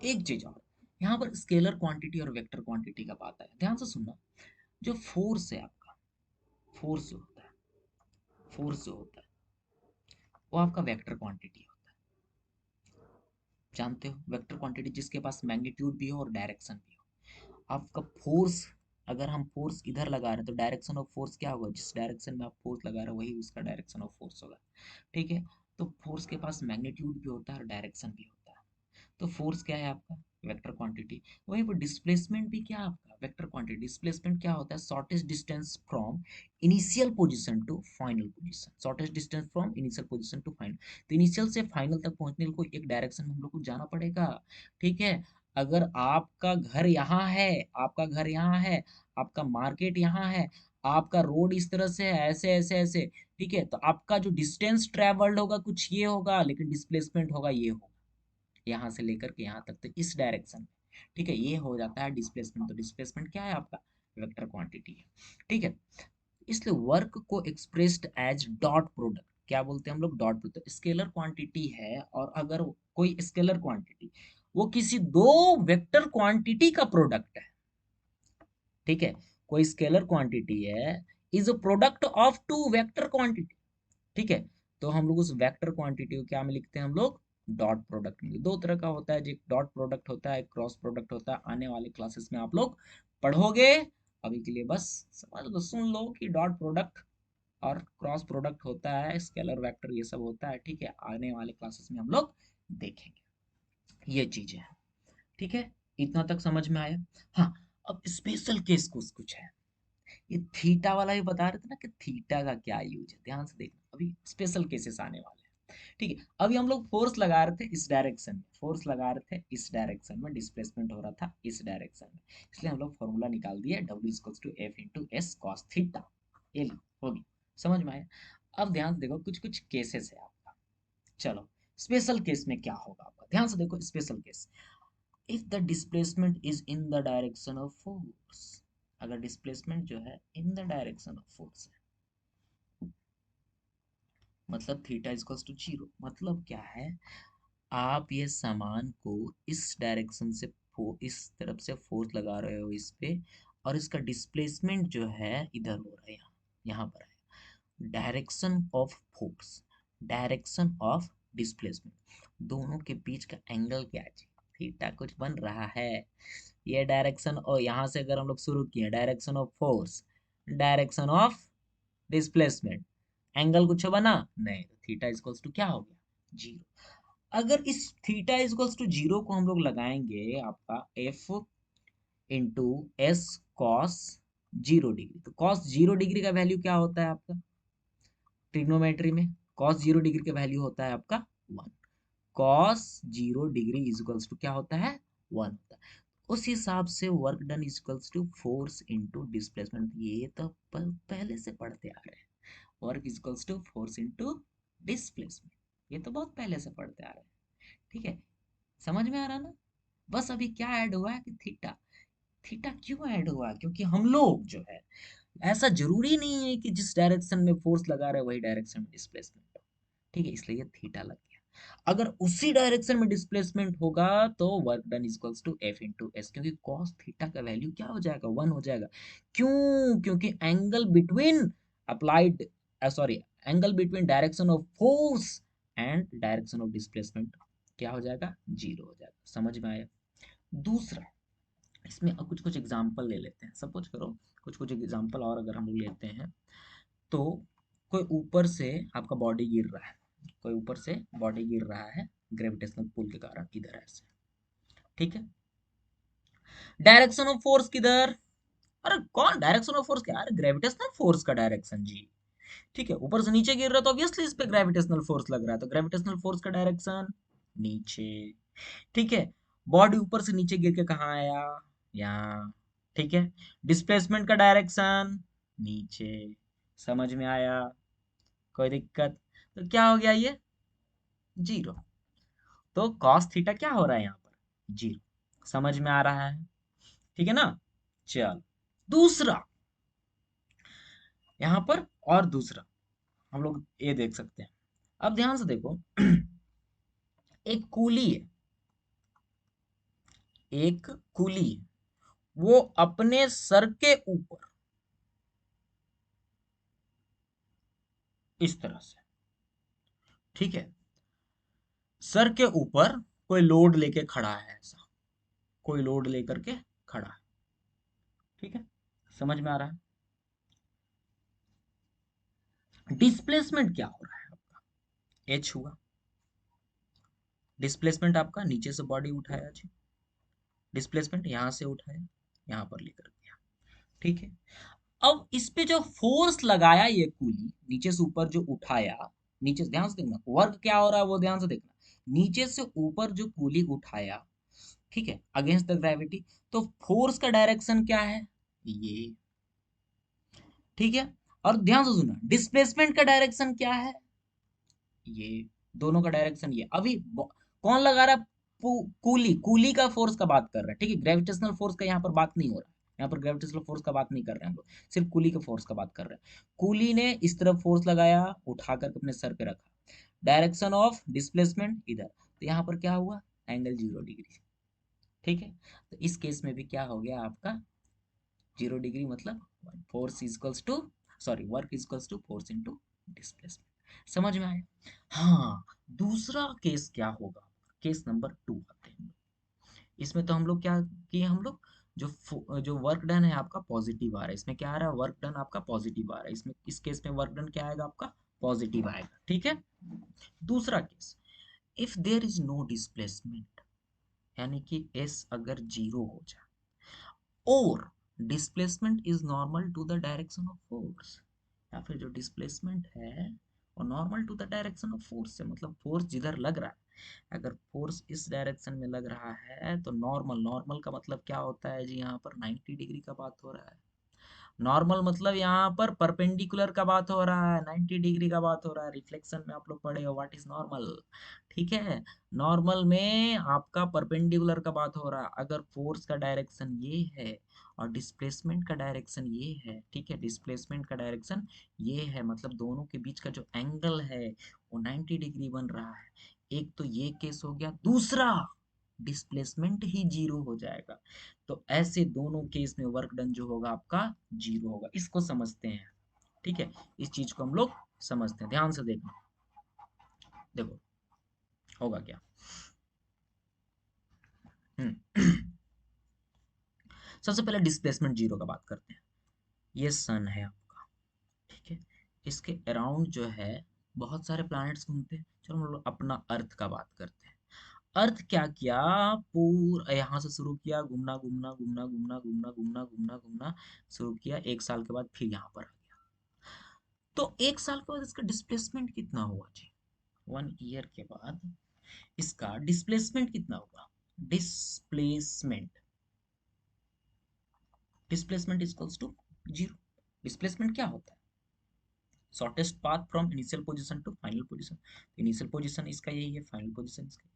एक चीज और, यहाँ पर स्केलर क्वांटिटी और वेक्टर क्वांटिटी का बात है, ध्यान से सुनना। जो फोर्स है आपका, फोर्स जो होता है, फोर्स जो होता है वो आपका वेक्टर क्वांटिटी होता है। जानते हो वेक्टर क्वांटिटी, जिसके पास मैग्नीट्यूड भी हो और डायरेक्शन भी हो। आपका फोर्स, अगर हम फोर्स इधर लगा रहे हैं तो डायरेक्शन ऑफ फोर्स क्या होगा, जिस डायरेक्शन में आप फोर्स लगा रहे हो वही उसका डायरेक्शन ऑफ फोर्स होगा। ठीक है, तो फोर्स के पास मैग्नीट्यूड भी होता है और डायरेक्शन भी होता है। तो फोर्स क्या है आपका, वेक्टर क्वांटिटी। वहीं पर डिस्प्लेसमेंट भी क्या है आपका, वेक्टर क्वांटिटी। डिस्प्लेसमेंट क्या होता है, shortest distance from initial position to final position, shortest distance from initial position to final. तो इनिशियल से फाइनल तक पहुंचने के लिए एक डायरेक्शन में हम लोग को जाना पड़ेगा। ठीक है, अगर आपका घर यहाँ है, आपका घर यहाँ है, आपका मार्केट यहाँ है, आपका रोड इस तरह से है, ऐसे ऐसे ऐसे, ठीक है, तो आपका जो डिस्टेंस ट्रेवल्ड होगा कुछ ये होगा, लेकिन डिस्प्लेसमेंट होगा ये होगा, यहाँ से लेकर के यहाँ तक, तो इस डायरेक्शन में। ठीक है, ये हो जाता है डिस्प्लेसमेंट। तो डिस्प्लेसमेंट क्या है आपका, वेक्टर क्वांटिटी है। ठीक है, इसलिए वर्क को एक्सप्रेस्ड एज डॉट प्रोडक्ट, क्या बोलते हैं हम लोग, डॉट प्रोडक्ट। स्केलर क्वांटिटी है, और अगर कोई स्केलर क्वांटिटी वो किसी दो वेक्टर क्वांटिटी का प्रोडक्ट है, ठीक है, कोई स्केलर क्वांटिटी है is a product of two vector quantity. ठीक है, तो हम लोग उस वेक्टर क्वांटिटी को क्या में लिखते हैं हम लोग, डॉट प्रोडक्ट मिलेगा। दो तरह का होता है, जो डॉट प्रोडक्ट होता है, क्रॉस प्रोडक्ट होता है। आने वाले क्लासेस में आप लोग पढ़ोगे। अभी के लिए बस समझ लो, सुन लो कि डॉट प्रोडक्ट और क्रॉस प्रोडक्ट होता है, स्केलर वेक्टर ये सब होता है। ठीक है, आने वाले क्लासेस में हम लोग देखेंगे ये चीजें। ठीक है, इतना तक समझ में आया। हाँ, अब स्पेशल केस कुछ कुछ है। ये थीटा वाला ही बता रहे थे ना कि थीटा का क्या यूज है, ध्यान से देखना, अभी स्पेशल केसेस आने वाले हैं। ठीक है, अभी हम लोग फोर्स लगा रहे थे इस डायरेक्शन में, फोर्स लगा रहे थे इस डायरेक्शन में, डिस्प्लेसमेंट हो रहा था इस डायरेक्शन में, इसलिए हम लोग फॉर्मूला निकाल दिया W equals to F into S cos theta. ये ली, होगी, समझ में आया। अब ध्यान से देखो, कुछ कुछ केसेस है आपका। चलो, स्पेशल केस में क्या होगा आपका, ध्यान से देखो। Special case, if the displacement is in the direction of force, अगर डिस्प्लेसमेंट जो है इन द डायरेक्शन ऑफ फोर्स है, मतलब थीटा इक्वल्स टू जीरो, मतलब क्या है, आप ये सामान को इस डायरेक्शन से इस तरफ से फोर्स लगा रहे हो इस पे, और इसका डिस्प्लेसमेंट जो है इधर हो रहा है, यहाँ यहाँ पर है। Direction of force, direction of displacement, दोनों के बीच का एंगल क्या है, थीटा कुछ बन रहा है। ये डायरेक्शन, और यहाँ से अगर हम लोग शुरू किए, direction of force, direction of displacement, angle कुछ बना नहीं, तो थीटा इक्वल्स टू क्या हो गया, जीरो। अगर इस थीटा इक्वल्स टू जीरो को हम लोग लगाएंगे आपका F into S cos zero degree, तो कॉस जीरो डिग्री का वैल्यू क्या होता है आपका ट्रिग्नोमेट्री में, कॉस जीरो डिग्री का वैल्यू होता है आपका one. Cos zero degree equals to क्या होता है, वन होता है। उस हिसाब से work done equals to force into displacement, ये तो पहले से पढ़ते आ रहे हैं। Work equals to force into displacement, ये तो बहुत पहले से पढ़ते आ रहे हैं। ठीक है, समझ में आ रहा ना। बस अभी क्या ऐड हुआ है कि थीटा। थीटा क्यों ऐड हुआ, क्योंकि हम लोग जो है, ऐसा जरूरी नहीं है कि जिस डायरेक्शन में फोर्स लगा रहे हैं वही डायरेक्शन में डिस्प्लेसमेंट हो। ठीक है, इसलिए ये थीटा लग गया। अगर उसी डायरेक्शन में डिस्प्लेसमेंट होगा तो work done equals to F into S, क्योंकि कॉस थीटा का वैल्यू क्या हो जाएगा, वन हो जाएगा। क्यों, क्योंकि angle between applied, sorry, angle between direction of force and direction of displacement क्या हो जाएगा, जीरो हो जाएगा। समझ में आया। दूसरा, इसमें अब कुछ कुछ एग्जाम्पल ले लेते हैं, सपोज करो कुछ कुछ एग्जाम्पल और अगर हम लोग लेते हैं, तो कोई ऊपर से आपका बॉडी गिर रहा है, कोई ऊपर से बॉडी गिर रहा है ग्रेविटेशनल पुल के कारण, इधर ऐसे। ठीक है, डायरेक्शन ऑफ फोर्स किधर, अरे कौन डायरेक्शन ऑफ फोर्स क्या, अरे ग्रेविटेशनल फोर्स का डायरेक्शन जी। ठीक है, ऊपर से नीचे गिर रहा है तो ऑब्वियसली इस पे ग्रेविटेशनल फोर्स लग रहा है, तो ग्रेविटेशनल फोर्स का डायरेक्शन नीचे। ठीक है, बॉडी ऊपर से नीचे गिर के कहाँ आया, यहाँ। ठीक है, डिस्प्लेसमेंट का डायरेक्शन नीचे। समझ में आया, कोई दिक्कत, तो क्या हो गया ये, जीरो। तो कॉस थीटा क्या हो रहा है यहाँ पर, जीरो। समझ में आ रहा है, ठीक है ना। चल, दूसरा, यहाँ पर और दूसरा हम लोग ये देख सकते हैं। अब ध्यान से देखो, एक कूली है, एक कूली है, वो अपने सर के ऊपर इस तरह से, ठीक है, सर के ऊपर कोई लोड लेके खड़ा है, ऐसा कोई लोड लेकर के खड़ा है। ठीक है, समझ में आ रहा है। डिस्प्लेसमेंट क्या हो रहा है आपका, एच हुआ। डिस्प्लेसमेंट आपका नीचे से बॉडी उठाया जी, डिस्प्लेसमेंट यहाँ से उठाया, यहाँ पर लेकर गया। ठीक है, अब इस पे जो फोर्स लगाया ये कूली, नीचे से ऊपर जो उठाया, नीचे से, ध्यान से देखना वर्क क्या हो रहा है वो ध्यान से देखना, नीचे से ऊपर जो कूली उठाया, ठीक है, अगेंस्ट द ग्रेविटी, तो फोर्स का डायरेक्शन क्या है, ये। ठीक है, और ध्यान से सुनना, डिस्प्लेसमेंट का डायरेक्शन क्या है, ये। दोनों का डायरेक्शन ये। अभी कौन लगा रहा है, कूली, कूली का फोर्स का बात कर रहा है। ठीक है, ग्रेविटेशनल फोर्स का यहाँ पर बात नहीं हो रहा है, यहाँ पर ग्रेविटेशनल फोर्स का बात नहीं कर रहे हैं हम लोग, सिर्फ कूली के फोर्स का बात कर रहे हैं। कूली ने इस तरफ फोर्स लगाया, उठा करके अपने सर पे रखा, डायरेक्शन ऑफ डिस्प्लेसमेंट इधर, तो यहाँ पर क्या हुआ, एंगल जीरो डिग्री। ठीक है, तो इस केस में भी क्या हो गया आपका, जीरो डिग्री, मतलब force equals to, sorry, work equals to force into displacement. समझ में आया। हाँ, दूसरा केस क्या होगा, केस नंबर 2 आते हैं। इसमें तो हम लोग क्या किए, हम लोग जो वर्क डन है आपका पॉजिटिव आ रहा है, इसमें क्या आ रहा है, वर्क डन आपका पॉजिटिव आ रहा है, इसमें इस केस में वर्क डन क्या आएगा आपका, पॉजिटिव आएगा, ठीक है। दूसरा case, if there is no displacement, यानी कि एस अगर जीरो हो जाए और displacement is normal to the direction of force, या फिर जो डिस्प्लेसमेंट है वो normal to the direction of force से, मतलब फोर्स जिधर लग रहा है, अगर फोर्स इस डायरेक्शन में लग रहा है तो नॉर्मल, नॉर्मल का मतलब क्या होता है जी, यहाँ पर 90 डिग्री का बात हो रहा है। नॉर्मल मतलब यहाँ पर परपेंडिकुलर का बात हो रहा है, 90 डिग्री का बात हो रहा है। रिफ्लेक्शन में आप लोग पढ़े हो व्हाट इज नॉर्मल, ठीक है। नॉर्मल में आपका परपेंडिकुलर का बात हो रहा है, अगर फोर्स का डायरेक्शन ये है और डिस्प्लेसमेंट का डायरेक्शन ये है, ठीक है, डिस्प्लेसमेंट का डायरेक्शन ये है, मतलब दोनों के बीच का जो एंगल है वो 90 डिग्री बन रहा है। एक तो ये केस हो गया, दूसरा डिस्प्लेसमेंट ही जीरो हो जाएगा। तो ऐसे दोनों केस में वर्क डन जो होगा आपका जीरो होगा, इसको समझते हैं, ठीक है। इस चीज को हम लोग समझते हैं, ध्यान से देखना, देखो होगा क्या। सबसे पहले डिस्प्लेसमेंट जीरो का बात करते हैं। ये सन है आपका, ठीक है, इसके अराउंड जो है बहुत सारे प्लैनेट्स घूमते हैं। चलो हम लोग अपना अर्थ का बात करते हैं। अर्थ क्या किया, पूरा यहाँ से शुरू किया घूमना घूमना घूमना घूमना घूमना घूमना घूमना घूमना शुरू किया, 1 साल के बाद फिर यहाँ पर आ गया। तो 1 साल के बाद इसका डिस्प्लेसमेंट कितना हुआ जी, 1 ईयर के बाद इसका डिस्प्लेसमेंट कितना होगा, displacement, displacement equals to zero. Displacement क्या होता है, shortest path from initial position to final position. Initial position इसका यही है, फाइनल पोजीशन इसका,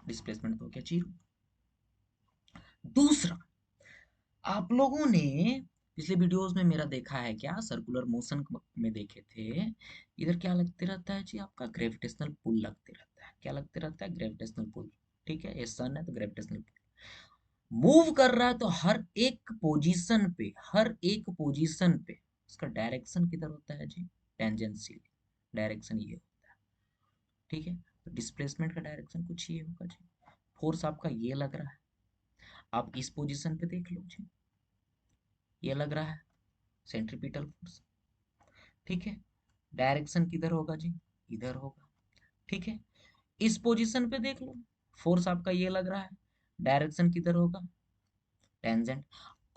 डिस्प्लेसमेंट तो क्या जीरो। दूसरा, आप लोगों ने पिछले वीडियोस में मेरा देखा है क्या, सर्कुलर मोशन में देखे थे, इधर क्या लगते रहता है जी आपका, ग्रेविटेशनल पुल लगते रहता है। क्या लगते रहता है, ग्रेविटेशनल पुल, ठीक है, ये सन है तो ग्रेविटेशनल पुल मूव कर रहा है, तो हर एक पोजीशन पे, हर एक पोजीशन पे इसका डायरेक्शन किधर होता है जी, टेंजेंशियल डायरेक्शन ये होता है, ठीक है। तो डिस्प्लेसमेंट का डायरेक्शन कुछ ये होगा जी। फोर्स आपका ये लग रहा है, आप इस पोजीशन पे देख लो जी, ये लग रहा है सेंट्रीपिटल फोर्स, ठीक है। डायरेक्शन किधर होगा जी, इधर होगा, ठीक है। इस पोजीशन पे देख लो, फोर्स आपका ये लग रहा है, डायरेक्शन किधर होगा, टेंजेंट।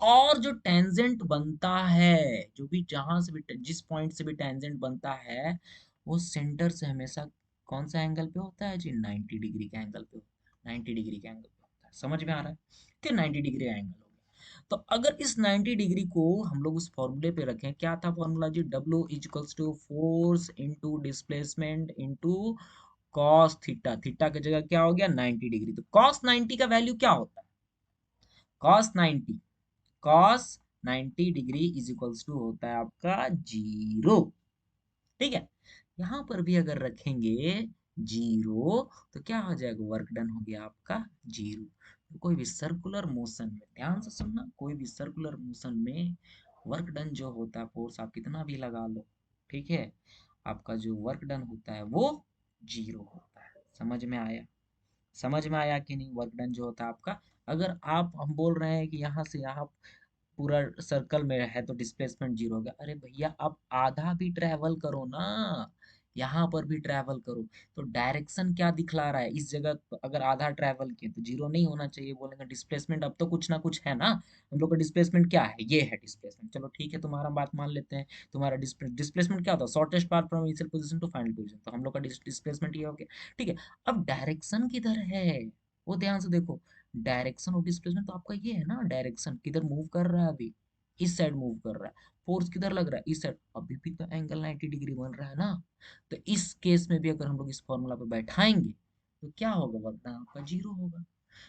और जो टेंजेंट बनता है, जो भी जहां से भी जिस पॉइंट से भी टेंजेंट बनता है, वो सेंटर से हमेशा कौन सा एंगल पे होता है जी, 90 डिग्री के एंगल पे होता है, 90 डिग्री के एंगल पे होता है, समझ में आ रहा है कि 90 डिग्री एंगल हो गया। तो अगर इस 90 डिग्री को हम लोग उस फॉर्मूले पे रखें, क्या था फॉर्मूला जी, W equals to force into displacement into cos theta, theta की जगह क्या हो गया 90 डिग्री, तो कॉस 90 का वैल्यू क्या होता है, cos 90, cos 90 degree is equals to होता है आपका जीरो, ठीक है। यहां पर भी अगर रखेंगे जीरो तो क्या हो जाएगा, वर्क डन हो गया आपका जीरो। तो कोई भी सर्कुलर मोशन में, ध्यान से सुनना, कोई भी सर्कुलर मोशन में वर्क डन जो होता है, फोर्स आप कितना भी लगा लो, ठीक है, आपका जो वर्क डन होता है वो जीरो होता है। समझ में आया, समझ में आया कि नहीं, वर्क डन जो होता है आपका, अगर आप हम बोल रहे हैं कि यहाँ से यहाँ पूरा सर्कल में है तो डिस्प्लेसमेंट जीरो हो गया, अरे भैया आप आधा भी ट्रैवल करो ना, यहाँ पर भी ट्रैवल करो, तो डायरेक्शन क्या दिखला रहा है, इस जगह अगर आधा ट्रैवल किए तो जीरो नहीं होना चाहिए, बोलेंगे डिस्प्लेसमेंट अब तो कुछ ना कुछ है ना, हम लोग का डिस्प्लेसमेंट क्या है, ये है डिस्प्लेसमेंट, चलो ठीक है तुम्हारा बात मान लेते हैं। तुम्हारा डिस्प्लेसमेंट क्या होता है, shortest path from initial position to final position, तो हम लोग का डिस्प्लेसमेंट ये हो गया, ठीक है। अब डायरेक्शन किधर है, वो ध्यान से देखो, डायरेक्शन ऑफ डिस्प्लेसमेंट तो आपका ये है ना, डायरेक्शन किधर मूव कर रहा है अभी, इस साइड मूव कर रहा है, फोर्स किधर लग रहा है, इस साइड, अभी भी तो एंगल 90 डिग्री बन रहा है ना। तो इस केस में भी अगर हम लोग इस फॉर्मूला पे बैठाएंगे तो क्या होगा, वर्क डन आपका जीरो होगा।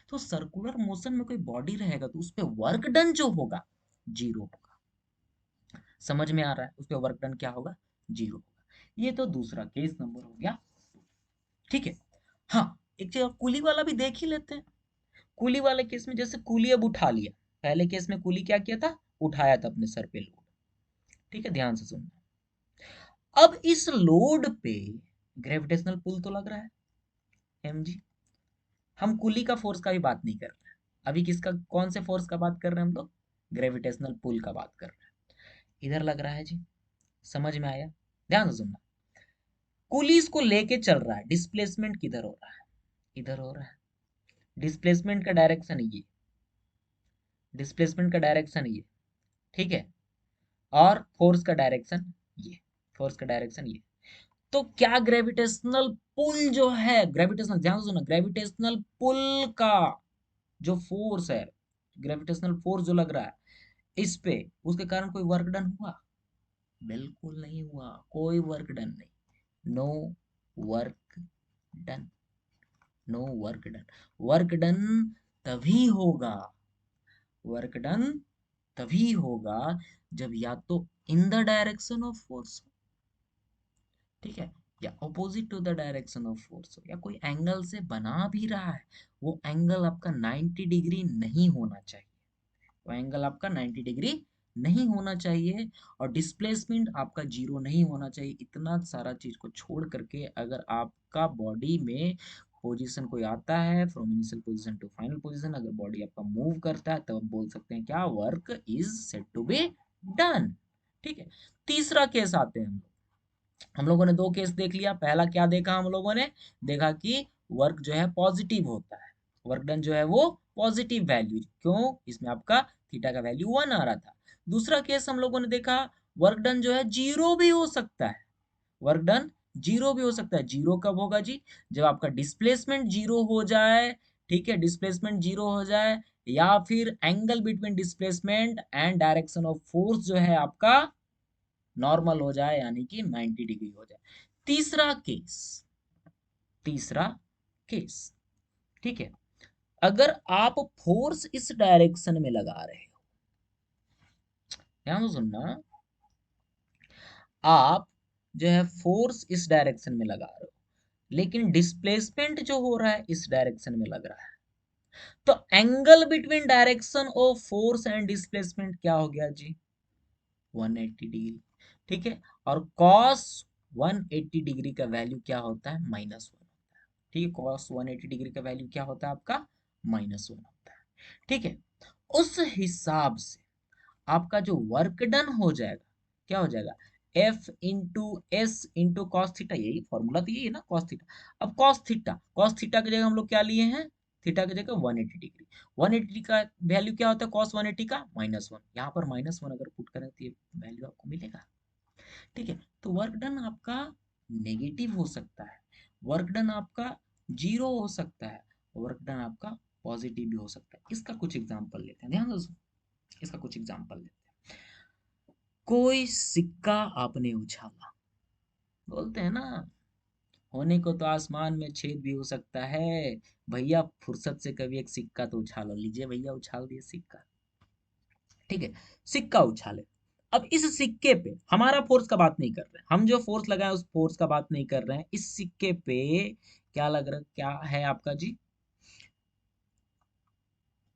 तो सर्कुलर मोशन में कोई बॉडी रहेगा तो उस पे वर्क डन जो होगा जीरो होगा, समझ में आ रहा है, उस पे वर्क डन क्या होगा, जीरो होगा। ये तो दूसरा केस नंबर हो गया, ठीक है। हाँ, एक जगह कूली वाला भी देख ही लेते हैं। कूली वाले केस में जैसे कूली अब उठा लिया, पहले केस में कूली क्या किया था, उठाया था अपने सर पे लोड, ठीक है, ध्यान से सुनना। अब इस लोड पे ग्रेविटेशनल पुल तो लग रहा है mg। हम कुली का फोर्स का भी बात नहीं कर रहे हैं, अभी किसका, कौन से फोर्स का बात कर रहे हैं हम लोग, ग्रेविटेशनल पुल का बात कर रहे हैं। इधर लग रहा है जी, समझ में आया, ध्यान से सुनना। कुली इसको लेके चल रहा है, डिस्प्लेसमेंट किधर हो रहा है, इधर हो रहा है। डिस्प्लेसमेंट का डायरेक्शन ये, डिस्प्लेसमेंट का डायरेक्शन ये, ठीक है, और फोर्स का डायरेक्शन ये, फोर्स का डायरेक्शन ये। तो क्या ग्रेविटेशनल पुल जो है, ग्रेविटेशनल, ध्यान से सुनो, ग्रेविटेशनल पुल का जो फोर्स है, ग्रेविटेशनल फोर्स जो लग रहा है इस पे, उसके कारण कोई वर्क डन हुआ, बिल्कुल नहीं हुआ, कोई वर्क डन नहीं, no work done, no work done. Work done तभी होगा, वर्क डन तभी होगा जब या तो in the direction of force, ठीक है, या opposite to the direction of force हो, या कोई एंगल से बना भी रहा है, वो एंगल आपका 90 डिग्री नहीं होना चाहिए, वो एंगल आपका 90 डिग्री नहीं होना चाहिए, और डिस्प्लेसमेंट आपका जीरो नहीं होना चाहिए। इतना सारा चीज को छोड़ करके अगर आपका बॉडी में पोजीशन कोई आता है, from initial position to final position, अगर बॉडी आपका मूव करता है, तब बोल सकते हैं क्या, work is said to be done. ठीक है, तीसरा केस आते हैं हम लोगों ने दो केस देख लिया। पहला क्या देखा हम लोगों ने, देखा कि वर्क जो है पॉजिटिव होता है, वर्क डन जो है वो पॉजिटिव वैल्यू, क्यों, इसमें आपका थीटा का वैल्यू 1 आ रहा था। दूसरा केस हम लोगों ने देखा, वर्क डन जो है जीरो भी हो सकता है, वर्क डन जीरो भी हो सकता है। जीरो कब होगा जी, जब आपका डिस्प्लेसमेंट जीरो हो जाए, ठीक है, डिस्प्लेसमेंट जीरो हो जाए, या फिर angle between displacement and direction of force जो है आपका नॉर्मल हो जाए, यानी कि 90 डिग्री हो जाए। तीसरा केस, तीसरा केस, ठीक है, अगर आप फोर्स इस डायरेक्शन में लगा रहे हो, ध्यान से सुनना, आप जो है फोर्स इस डायरेक्शन में लगा रहे हो, लेकिन डिस्प्लेसमेंट जो हो रहा है इस डायरेक्शन में लग रहा है, तो angle between direction of force and displacement क्या हो गया जी, 180 डिग्री, ठीक है, और cos 180 डिग्री का वैल्यू क्या होता है, -1, ठीक है, cos 180 डिग्री का वैल्यू क्या होता है आपका, -1 होता है, ठीक है। उस हिसाब से आपका जो वर्क डन हो जाएगा, क्या हो जाएगा, F into S into cos theta, यही फॉर्मूला तो यही है ना, कॉस थीटा। अब कॉस थीटा की जगह हम लोग क्या लिए हैं, थीटा की जगह 180 डिग्री, 180 का वैल्यू क्या होता है कॉस 180 का, -1, यहाँ पर -1 अगर पुट करें तो ये वैल्यू आपको मिलेगा, ठीक है। तो वर्क डन आपका नेगेटिव हो सकता है, वर्क डन आपका जीरो हो सकता है, वर्क डन आपका पॉजिटिव भी हो सकता है। इसका कुछ एग्जांपल लेते हैं, ध्यान से, इसका कुछ एग्जांपल लेते हैं। कोई सिक्का आपने उछाला, बोलते हैं ना, होने को तो आसमान में छेद भी हो सकता है, भैया फुर्सत से कभी एक सिक्का तो उछाल लीजिए, भैया उछाल दिए सिक्का, ठीक है, सिक्का उछाले। अब इस सिक्के पे हमारा फोर्स का बात नहीं कर रहे हैं, हम जो फोर्स लगाए उस फोर्स का बात नहीं कर रहे हैं, इस सिक्के पे क्या लग रहा, क्या है आपका जी,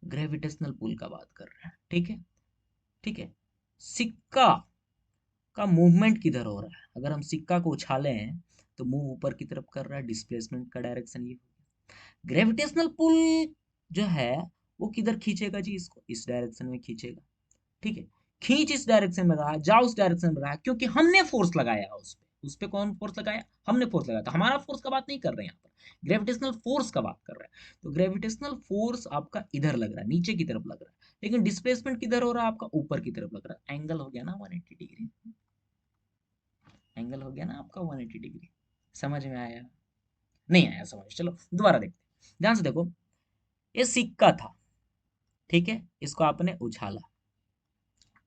ग्रेविटेशनल पुल का बात कर रहे हैं, ठीक है, ठीक है। सिक्का का मूवमेंट किधर हो रहा है, अगर हम सिक्का को उछाले हैं तो मूव ऊपर की तरफ कर रहा है, डिस्प्लेसमेंट का डायरेक्शन ये। ग्रेविटेशनल पुल जो है वो किधर खींचेगा जी, इसको इस डायरेक्शन में खींचेगा, ठीक है, खींच इस डायरेक्शन में रहा, जा उस डायरेक्शन में रहा, क्योंकि हमने फोर्स लगाया उस पे कौन फोर्स लगाया, हमने फोर्स लगाया, तो हमारा फोर्स का बात नहीं कर रहे हैं यहाँ पर, ग्रेविटेशनल फोर्स का बात कर रहे हैं। तो ग्रेविटेशनल फोर्स आपका इधर लग रहा है, नीचे की तरफ लग रहा है, लेकिन डिस्प्लेसमेंट किधर हो रहा है आपका, ऊपर की तरफ लग रहा है, एंगल हो गया ना 180 डिग्री, एंगल हो गया ना आपका 180 डिग्री। समझ में आया, नहीं आया समझ, चलो दोबारा देखते हैं, ध्यान से देखो। ये सिक्का था, ठीक है, इसको आपने उछाला,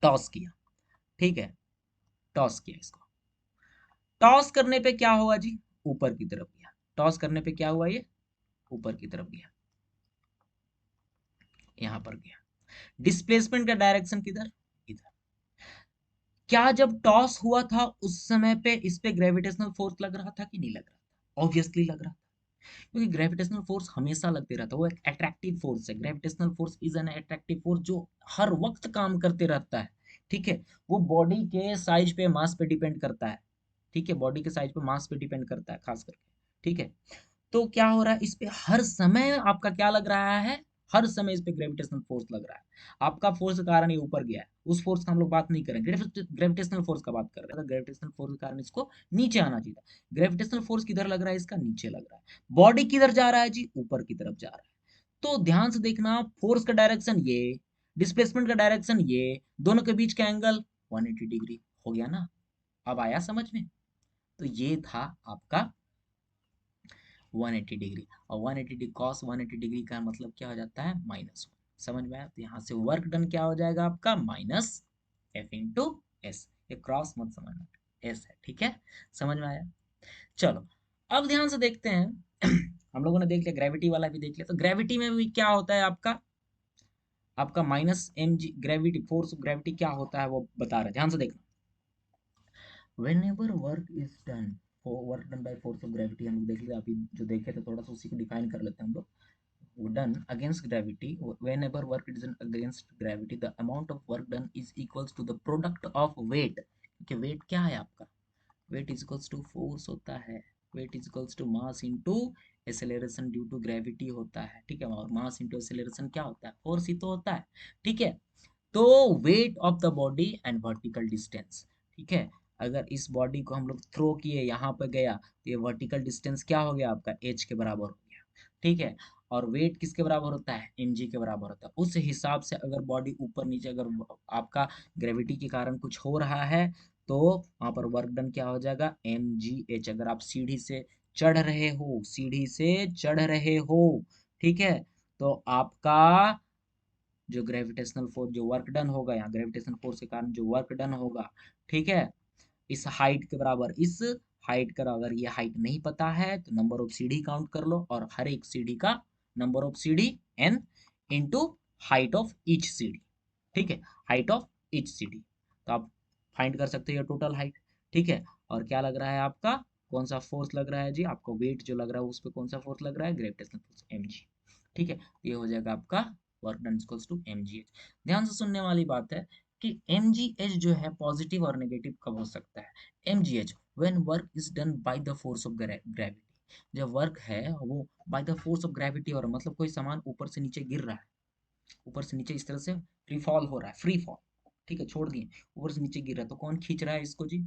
टॉस किया, ठीक है, टॉस किया इसको, टॉस करने पे क्या हुआ जी, ऊपर की तरफ गया, टॉस करने पे क्या हुआ, ये ऊपर की तरफ गया, यहां पर गया, डिस्प्लेसमेंट का डायरेक्शन किधर, इधर। क्या जब टॉस हुआ था उस समय पे इस पे ग्रेविटेशनल फोर्स लग रहा था कि नहीं लग रहा था, ऑब्वियसली लग रहा था, क्योंकि ग्रेविटेशनल फोर्स हमेशा लगते रहता है, वो एक अट्रैक्टिव फोर्स है, gravitational force is an attractive force जो हर वक्त काम करते रहता है, ठीक है, वो बॉडी के साइज पे, मास पे डिपेंड करता है, ठीक है, बॉडी के साइज पे मास पे डिपेंड करता है खास करके, ठीक है। तो क्या हो रहा है, इस पे हर समय आपका क्या लग रहा है, हर समय इस पे ग्रेविटेशनल फोर्स लग रहा है। आपका फोर्स के कारण ये ऊपर गया है, उस फोर्स का हम लोग बात नहीं करें, ग्रेविटेशनल फोर्स का बात कर रहे हैं। ग्रेविटेशनल फोर्स के कारण इसको नीचे आना चाहिए था। ग्रेविटेशनल फोर्स किधर लग रहा है, इसका नीचे लग रहा है। बॉडी किधर जा रहा है जी, ऊपर की तरफ जा रहा है। तो ध्यान से देखना, फोर्स का डायरेक्शन ये, डिस्प्लेसमेंट का डायरेक्शन ये, दोनों के बीच का एंगल 180 डिग्री हो गया ना। अब आया समझ में। तो ये था आपका 180 डिग्री, और 180 डिग्री कॉस 180 डिग्री का मतलब क्या हो जाता है, -1। समझ में आया। तो यहाँ से वर्क डन क्या हो जाएगा आपका, -F/s। ये क्रॉस मत समझना, एस है, ठीक है, समझ में आया। चलो, अब ध्यान से देखते हैं हम लोगों ने देख लिया, ग्रेविटी वाला भी देख लिया। तो ग्रेविटी में भी क्या होता है आपका, आपका -mg, gravity, force of gravity क्या होता है वो बता रहे हैं, ध्यान से देखना। whenever work is done, work done by force of gravity हम लोग देख लिया अभी, जो देखे थे थोड़ा सा उसी को डिफाइन कर लेते हैं हम लोग। done against gravity, whenever work is done against gravity, the amount of work done is equals to the product of weight। क्योंकि weight क्या है आपका, weight is equals to force होता है, weight is equals to mass into acceleration due to gravity होता है, ठीक है। और mass into acceleration क्या होता है, force ही तो होता है, ठीक है। तो weight of the body and vertical distance, ठीक है। अगर इस बॉडी को हम लोग थ्रो किए, यहाँ पे गया, तो ये वर्टिकल डिस्टेंस क्या हो गया आपका, एच के बराबर हो गया, ठीक है। और वेट किसके बराबर होता है, mg के बराबर होता है। उस हिसाब से अगर बॉडी ऊपर नीचे, अगर आपका ग्रेविटी के कारण कुछ हो रहा है, तो वहां पर वर्क डन क्या हो जाएगा, mgh। अगर आप सीढ़ी से चढ़ रहे हो, सीढ़ी से चढ़ रहे हो, ठीक है, तो आपका जो ग्रेविटेशनल फोर्स, जो वर्क डन होगा यहाँ, ग्रेविटेशनल फोर्स के कारण जो वर्क डन होगा, ठीक है, इस हाइट के बराबर, इस हाइट का अगर ये हाइट नहीं पता है तो नंबर ऑफ सीढ़ी काउंट कर लो, और हर एक सीढ़ी का नंबर ऑफ सीढ़ी n into height of each सीढ़ी, ठीक है, हाइट ऑफ ईच सीढ़ी। तो आप फाइंड कर सकते हो टोटल हाइट, ठीक है। और क्या लग रहा है आपका, कौन सा फोर्स लग रहा है जी, आपको वेट जो लग रहा है उस पर कौन सा फोर्स लग रहा है, ग्रेविटेशनल फोर्स mg, ठीक है। ये हो जाएगा आपका work done equals to mgh। ध्यान से सुनने वाली बात है कि mgh जो है पॉजिटिव और नेगेटिव कब हो सकता है, mgh when work is done by the force of gravity. जब वर्क है वो by the force of gravity, और मतलब कोई सामान ऊपर से नीचे गिर रहा है, ऊपर से नीचे इस तरह से फ्री फॉल हो रहा है, फ्री फॉल, ठीक है, छोड़ दिए, ऊपर से नीचे गिर रहा है, तो कौन खींच रहा है इसको जी,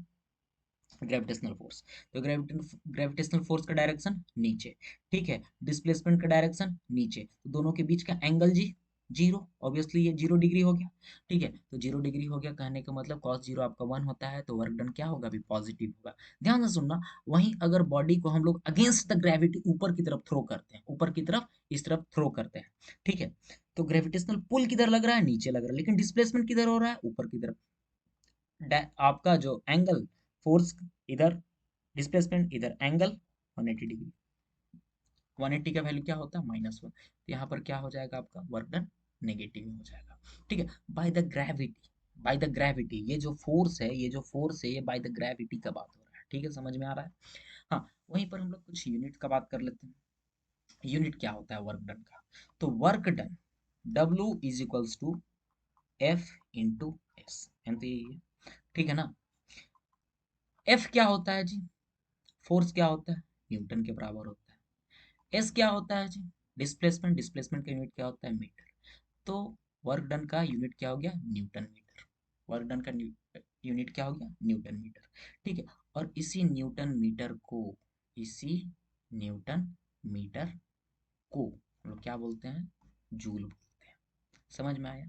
ग्रेविटेशनल फोर्स। तो ग्रेविटेशनल फोर्स का डायरेक्शन नीचे, ठीक है, डिस्प्लेसमेंट का डायरेक्शन नीचे, तो दोनों के बीच का एंगल जी जीरो, ऑब्वियसली ये 0 डिग्री हो गया, ठीक है। तो 0 डिग्री हो गया, कहने का मतलब cos 0 आपका 1 होता है, तो वर्क डन क्या होगा, अभी पॉजिटिव होगा। ध्यान से सुनना। वहीं अगर बॉडी को हम लोग अगेंस्ट द ग्रेविटी ऊपर की तरफ थ्रो करते हैं, ऊपर की तरफ इस तरफ थ्रो करते हैं, ठीक है, तो ग्रेविटेशनल पुल किधर लग रहा है, नीचे लग रहा है, लेकिन डिस्प्लेसमेंट किधर हो रहा है, ऊपर की तरफ। आपका जो एंगल, फोर्स इधर, डिस्प्लेसमेंट इधर, एंगल 180 डिग्री। 180 का वैल्यू क्या होता है, -1। तो यहाँ पर क्या हो जाएगा आपका, वर्क डन नेगेटिव हो जाएगा, ठीक है। By the gravity, by the gravity, ये जो फोर्स है, ये जो फोर्स है, ये बाय द ग्रेविटी का बात हो रहा है, ठीक है, समझ में आ रहा है। हाँ, वहीं पर हम लोग कुछ यूनिट का बात कर लेते हैं। यूनिट क्या होता है वर्क डन का, तो work done W is equals to F into S, तो यही है, ठीक है ना। F क्या होता है जी, फोर्स क्या होता है, न्यूटन के बराबर होता है। एस क्या होता है जी, डिस्प्लेसमेंट, डिस्प्लेसमेंट का यूनिट क्या होता है, मीटर। तो वर्क डन का यूनिट क्या हो गया, न्यूटन मीटर। वर्क डन का यूनिट क्या हो गया, न्यूटन मीटर, ठीक है। और इसी न्यूटन मीटर को, इसी न्यूटन मीटर को हम लोग क्या बोलते हैं, जूल बोलते हैं। समझ में आया।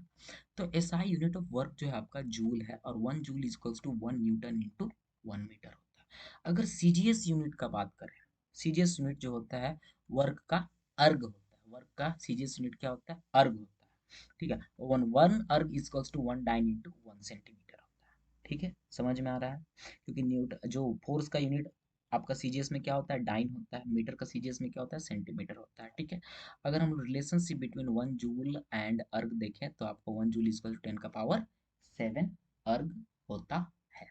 तो एसआई यूनिट ऑफ वर्क जो है आपका जूल है, और 1 joule is equals to 1 newton into 1 metre होता है। अगर सीजीएस यूनिट का बात करें, सीजीएस यूनिट जो होता है वर्क का अर्ग होता है, वर्क का सीजीएस यूनिट क्या होता है, अर्ग होता है, ठीक है। One one erg is equals to 1 dyne into 1 centimetre होता है, ठीक है, समझ में आ रहा है। क्योंकि न्यूटन जो फोर्स का यूनिट आपका सीजीएस में क्या होता है, डाइन होता है, मीटर का सीजीएस में क्या होता है, सेंटीमीटर होता है, ठीक है। अगर हम रिलेशनशिप बिटवीन 1 जूल एंड अर्ग देखें, तो आपको 1 जूल इक्वल टू 10 का पावर 7 अर्ग होता है।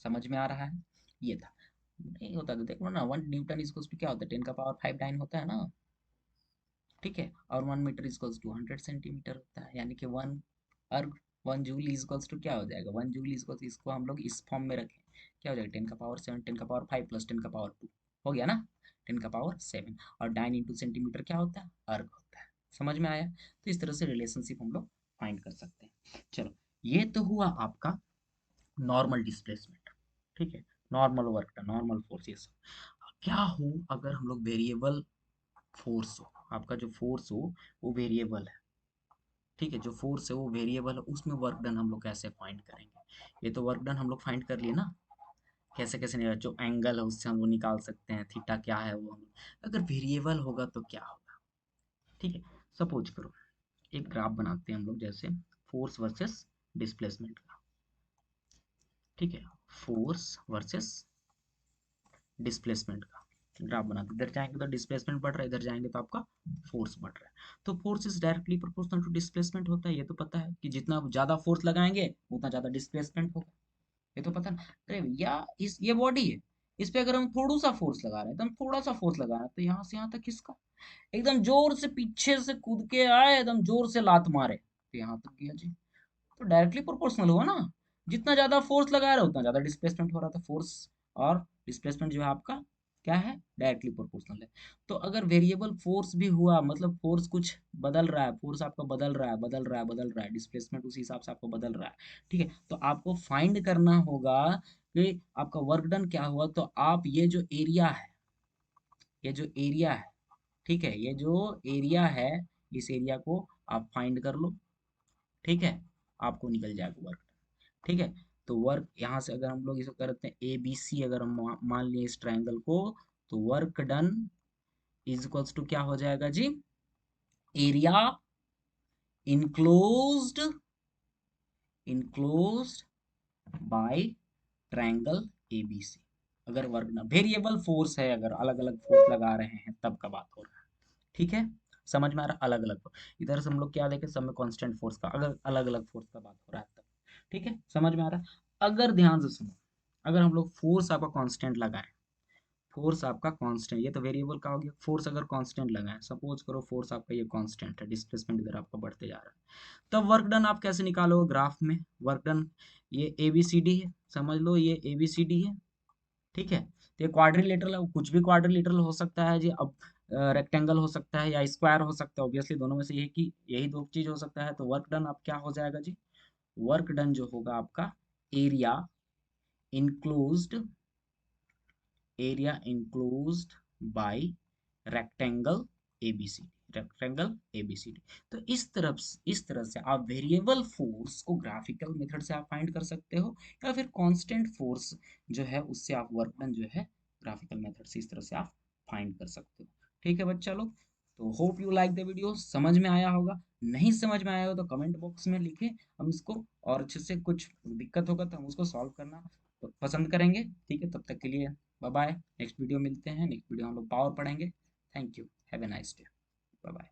समझ में आ रहा है। ये था, नहीं होता तो देख लो ना, 1 न्यूटन इक्वल टू क्या होता है, 10 का पावर 5 डाइन होता है ना, ठीक है। और 1 मीटर इक्वल टू 100 सेंटीमीटर होता है, यानी कि 1 अर्ग 1 जूल इक्वल टू क्या हो जाएगा, 1 जूल इक्वल, इसको हम लोग इस फॉर्म में रखें, क्या हो जाएगा 10 का पावर 7, 10 का पावर 5 प्लस 10 का पावर 2 हो गया ना, 10 का पावर 7। और डाइन इंटू सेंटीमीटर क्या होता है, अर्ग होता है। समझ में आया? तो इस तरह से रिलेशनशिप हम लोग फाइंड कर सकते हैं। चलो, ये तो हुआ आपका नॉर्मल डिस्प्लेसमेंट, ठीक है, नॉर्मल वर्क का, नॉर्मल फोर्स, ये सब। क्या हो अगर हम लोग वेरिएबल फोर्स हो, आपका जो फोर्स हो वो वेरिएबल है, ठीक है, जो फोर्स है वो वेरिएबल है, उसमें वर्क डन हम लोग कैसे फाइंड करेंगे? ये तो वर्क डन हम लोग फाइंड कर लिए ना, कैसे कैसे नहीं, जो एंगल है उससे हम लोग निकाल सकते हैं, थीटा क्या है वो हम लोग। अगर वेरिएबल होगा तो क्या होगा, ठीक है। सपोज करो एक ग्राफ बनाते हैं हम लोग, जैसे फोर्स वर्सेस डिस्प्लेसमेंट का, ठीक है, फोर्स वर्सेस डिस्प्लेसमेंट का ग्राफ बनाते, इधर जाएंगे तो डिस्प्लेसमेंट बढ़ रहा है, इधर जाएंगे तो आपका फोर्स बढ़ रहा है। तो force is directly proportional to displacement होता है, ये तो पता है कि जितना ज्यादा फोर्स लगाएंगे उतना ज्यादा डिस्प्लेसमेंट होगा, ये तो पता ना। अरे भैया इस ये बॉडी है, इस पे अगर हम थोड़ा सा फोर्स लगा रहे हैं, तो हम थोड़ा सा फोर्स लगा रहे हैं, तो यहाँ से यहाँ तक किसका, एकदम जोर से पीछे से कूद के आए, एकदम जोर से लात मारे तो यहाँ तक गया जी, तो डायरेक्टली प्रोपोर्शनल हुआ ना। जितना ज्यादा फोर्स लगा रहे हो उतना ज्यादा डिस्प्लेसमेंट हो रहा था, फोर्स और डिस्प्लेसमेंट जो है आपका क्या है, डायरेक्टली प्रोपोर्शनल है। तो अगर वेरिएबल फोर्स भी हुआ, मतलब फोर्स कुछ बदल रहा है, फोर्स आपका बदल रहा है, बदल रहा है, बदल रहा है, डिस्प्लेसमेंट उसी हिसाब से आपको बदल रहा है, ठीक है, तो आपको फाइंड करना होगा कि आपका वर्क डन क्या हुआ। तो आप ये जो एरिया है, ये जो एरिया है, ठीक है, ये जो एरिया है, इस एरिया को आप फाइंड कर लो, ठीक है, आपको निकल जाएगा वर्क, ठीक है। तो वर्क यहाँ से अगर हम लोग इसे करते हैं ए बी सी, अगर हम मान लिए इस ट्रायंगल को, तो work done is equals to क्या हो जाएगा जी, area enclosed, enclosed by triangle ABC. अगर वर्क डन वेरिएबल फोर्स है, अगर अलग अलग फोर्स लगा रहे हैं तब का बात हो रहा है, ठीक है, समझ में आ रहा है? अलग अलग, इधर से हम लोग क्या देखें, सब में कांस्टेंट फोर्स का, अगर अलग अलग फोर्स का बात हो रहा है तब, ठीक है, समझ में आ रहा है? अगर ध्यान से सुनो, अगर हम लोग फोर्स आपका कांस्टेंट लगाएं, फोर्स आपका कांस्टेंट, ये तो वेरिएबल का हो गया, फोर्स अगर कांस्टेंट लगाएं, सपोज करो फोर्स आपका ये कांस्टेंट है, डिस्प्लेसमेंट इधर आपका बढ़ते जा रहा है, तब वर्क डन आप कैसे निकालोगे ग्राफ में? वर्क डन ये ए बी सी डी है, समझ लो ये ए बी सी डी है, ठीक है, तो ये क्वाड्रिलेटरल है, कुछ भी क्वाड्रिलेटरल हो सकता है जी, अब रेक्टेंगल हो सकता है या स्क्वायर हो सकता है, ऑब्वियसली दोनों में से यही की यही दो चीज हो सकता है। तो वर्क डन आप क्या हो जाएगा जी, वर्क डन जो होगा आपका area enclosed, area enclosed by rectangle A B C, rectangle A B C D. तो इस तरह से आप वेरिएबल फोर्स को ग्राफिकल मेथड से आप फाइंड कर सकते हो, या फिर कांस्टेंट फोर्स जो है उससे आप वर्क डन जो है ग्राफिकल मेथड से इस तरह से आप फाइंड कर सकते हो, ठीक है बच्चा लोग। तो hope you like the video, समझ में आया होगा, नहीं समझ में आया हो तो कमेंट बॉक्स में लिखे, हम इसको और अच्छे से, कुछ दिक्कत होगा तो हम उसको सॉल्व करना पसंद करेंगे, ठीक है। तब तक के लिए बाय बाय, नेक्स्ट वीडियो मिलते हैं, नेक्स्ट वीडियो हम लोग पावर पढ़ेंगे। Thank you, have a nice day, bye bye.